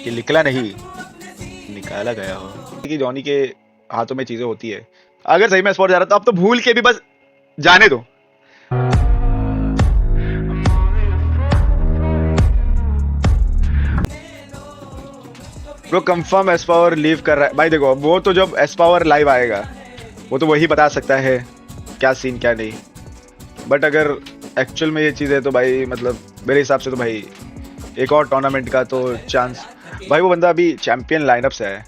कि निकला नहीं, निकाला गया हो कि जॉनी के हाथों में चीजें होती है। अगर सही में स्पॉट जा रहा तो आप तो भूल के भी बस जाने दो। Bro confirm S power leave कर रहा है भाई। देखो वो तो जब एस पावर लाइव आएगा वो तो वही बता सकता है क्या सीन क्या नहीं। बट अगर एक्चुअल में ये चीज़ है तो भाई मतलब मेरे हिसाब से तो भाई एक और टूर्नामेंट का तो चांस। भाई वो बंदा अभी चैंपियन लाइनअप से है,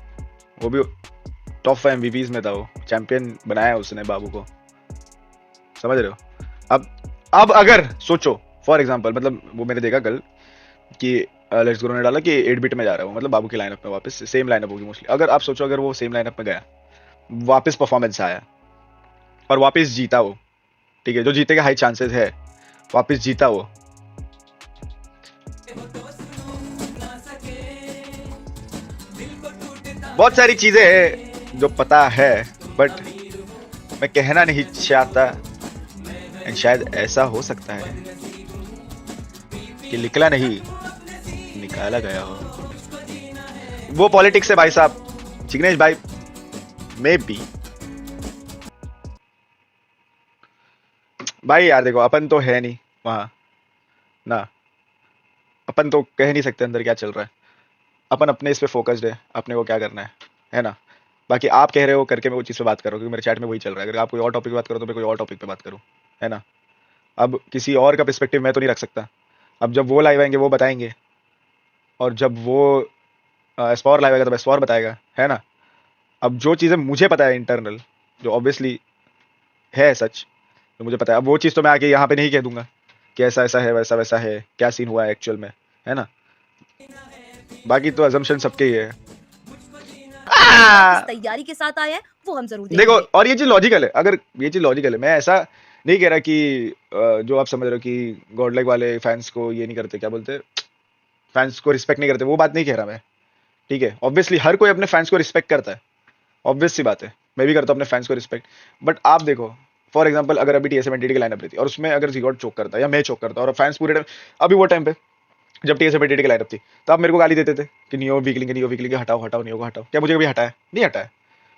वो भी टॉप 5 एमवीपीज में था। वो चैंपियन बनाया उसने बाबू को, समझ रहे हो। अब अगर सोचो फॉर एग्जांपल, मतलब वो मैंने देखा कल कि लेट्स ग्रो ने डाला कि 8 बिट में जा रहा है वो, मतलब बाबू की लाइनअप में वापस सेम लाइनअप होगी मोस्टली। अगर आप सोचो अगर वो सेम लाइनअप में गया, वापस परफॉर्मेंस आया और वापस जीता वो, ठीक है, जो जीते के हाई चांसेस है, वापस जीता वो, बहुत सारी चीजें हैं जो पता है बट मैं कहना नहीं चाहता। एंड शायद ऐसा हो सकता है कि निकला नहीं, निकाला गया हो। वो पॉलिटिक्स है भाई साहब, जिग्नेश भाई। मे बी भाई यार देखो अपन तो है नहीं वहां ना, अपन तो कह नहीं सकते अंदर क्या चल रहा है। अपन अपने इस पे फोकस्ड है, अपने को क्या करना है ना। बाकी आप कह रहे हो करके मैं वो चीज़ पे बात कर रहा हूँ क्योंकि मेरे चैट में वही चल रहा है। अगर आप कोई और टॉपिक पे बात करो तो मैं कोई और टॉपिक पे बात करूँ, है ना। अब किसी और का पर्सपेक्टिव मैं तो नहीं रख सकता। अब जब वो लाइव आएंगे वो बताएंगे, और जब वो एस्पॉर लाइव आएगा तो एस्पॉर बताएगा, है ना। अब जो चीज़ें मुझे पता है इंटरनल, जो ऑब्वियसली है सच, तो मुझे पता है। अब वो चीज़ तो मैं आके यहाँ पे नहीं कह दूंगा कि ऐसा ऐसा है वैसा वैसा है, क्या सीन हुआ है एक्चुअल में, है ना। बाकी तो अजम्पशन सबके ही है। किस तैयारी के साथ आया है वो हम जरूर देखो, देखेंगे। और ये चीज लॉजिकल है। अगर ये चीज लॉजिकल है, मैं ऐसा नहीं कह रहा कि जो आप समझ रहे हो कि गॉडलाइक वाले फैंस को ये नहीं करते, क्या बोलते, फैंस को रिस्पेक्ट नहीं करते, वो बात नहीं कह रहा मैं। ठीक है, ऑब्वियसली हर कोई अपने फैंस को रिस्पेक्ट करता है, ऑब्वियस सी बात है। मैं भी करता हूँ अपने फैंस को रिस्पेक्ट। बट आप देखो फॉर एग्जाम्पल, अगर अभी टीएसएम एंटिटी की लाइनअप रहती और उसमें अगर जीगॉड चोक करता या मैं चोक करता और फैंस पूरे टाइम, अभी वो टाइम पे जब टीएसएम एंटिटी की लाइनअप थी तो आप मेरे को गाली देते थे कि नियो वीकलिंग हटाओ हटाओ, नियो को हटाओ। क्या मुझे कभी हटाया? नहीं हटाया।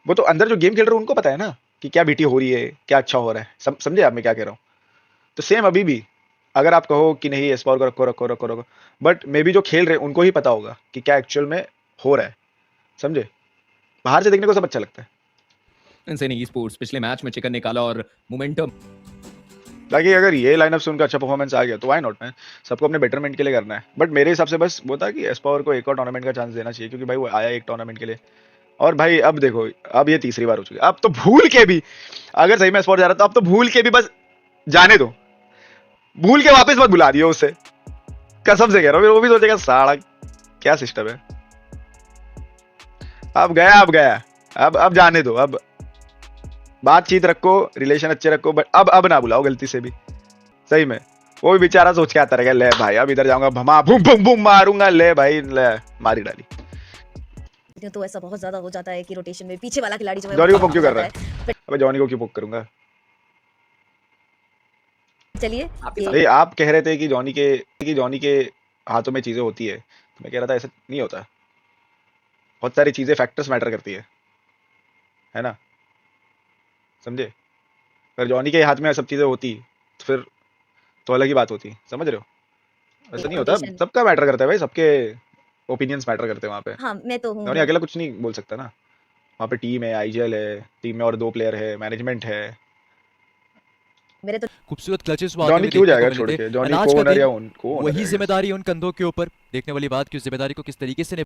वो तो अंदर जो गेम खेल रहे हैं उनको पता है ना कि क्या बीटी हो रही है, क्या अच्छा हो रहा है। समझे आप मैं क्या कह रहा हूँ। तो सेम अभी भी अगर आप कहो कि नहीं एस्पॉर को रखो रखो रखो रखो, बट मे बी जो खेल रहे हैं उनको ही पता होगा कि क्या एक्चुअल में हो रहा है, समझे। बाहर से देखने को सब अच्छा लगता है। इनसेन ई-स्पोर्ट्स पिछले मैच में चिकन निकाला और मोमेंटम। बाकी अगर ये लाइनअप से उनका अच्छा परफॉर्मेंस आ गया तो व्हाई नॉट मैन, सबको अपने बेटरमेंट के लिए करना है। बट मेरे हिसाब से बस वो था कि एस्पॉर को एक और टूर्नामेंट का चांस देना चाहिए क्योंकि भाई वो आया एक टूर्नामेंट के लिए। और भाई अब देखो, अब ये तीसरी बार हो चुकी है। अब तो भूल के भी, अगर सही में एस्पॉर जा रहा तो अब तो भूल के भी बस जाने दो। भूल के वापस मत बुला दियो उसे, कसम से कह रहा हूँ। वो भी सोचेगा साड़ा क्या सिस्टम है। अब गया, अब गया, अब जाने दो। अब बातचीत रखो, रिलेशन अच्छे रखो, बट अब ना बुलाओ गलती से भी। सही में वो भी बेचारा सोच के आता रहेगा, ले भाई अब इधर जाऊंगा भमा बूम बूम बूम मारूंगा, ले भाई ले मारी डाली। तो ऐसा बहुत ज्यादा हो जाता है कि रोटेशन में पीछे वाला खिलाड़ी जो है जॉनी को वो पोक क्यों कर रहा जाता है? अबे जॉनी को क्यों पोक करूंगा? चलिए अरे आप कह रहे थे कि जॉनी के हाथों में चीजें होती है, तो मैं कह रहा था ऐसा नहीं होता। बहुत सारी चीजें फैक्टर्स मैटर करती है ना, समझे। अगर जॉनी के हाथ में सब चीजें होती तो फिर तो अलग ही बात होती, समझ रहे हो। ऐसा नहीं होता, रोटेशन। सबका मैटर करता है भाई, सबके ओपिनियंस मैटर करते हैं वहाँ पे। हाँ मैं तो हूँ जॉनी ही। अकेला कुछ नहीं बोल सकता ना। वहाँ पे टीम है, आईजीएल है, टीम में और 2 प्लेयर है, मैनेजमेंट है। मेरे तो खूबसूरत क्लचेस वो आगे जॉनी भी क्यों देखने जाएगा को छोड़ मिले थे। के? जॉनी अनाज को का ओनर दिन या उनको ओनर वही है। जिम्मेदारी उन कंधों के ऊपर। देखने वाली बात कि उस जिम्मेदारी को किस तरीके से